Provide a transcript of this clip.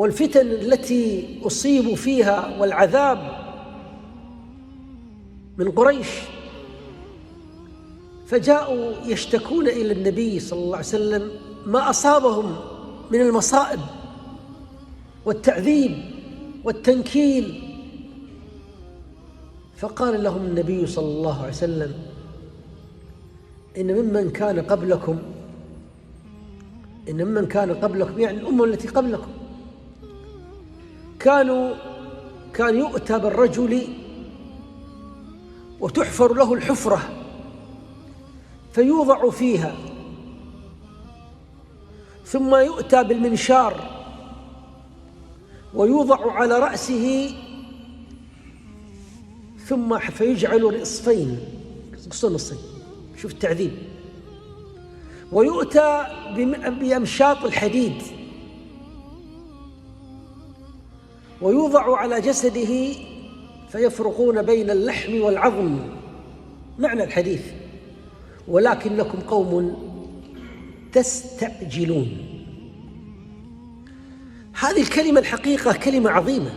والفتن التي أصيبوا فيها والعذاب من قريش، فجاءوا يشتكون إلى النبي صلى الله عليه وسلم ما أصابهم من المصائب والتعذيب والتنكيل. فقال لهم النبي صلى الله عليه وسلم: إن ممن كان قبلكم يعني الأمة التي قبلكم كان يؤتى بالرجل وتحفر له الحفرة فيوضع فيها، ثم يؤتى بالمنشار ويوضع على رأسه، ثم فيجعل نصفين، شوف التعذيب، ويؤتى بأمشاط الحديد ويوضع على جسده فيفرقون بين اللحم والعظم، معنى الحديث: ولكنكم قوم تستعجلون. هذه الكلمة الحقيقة كلمة عظيمة،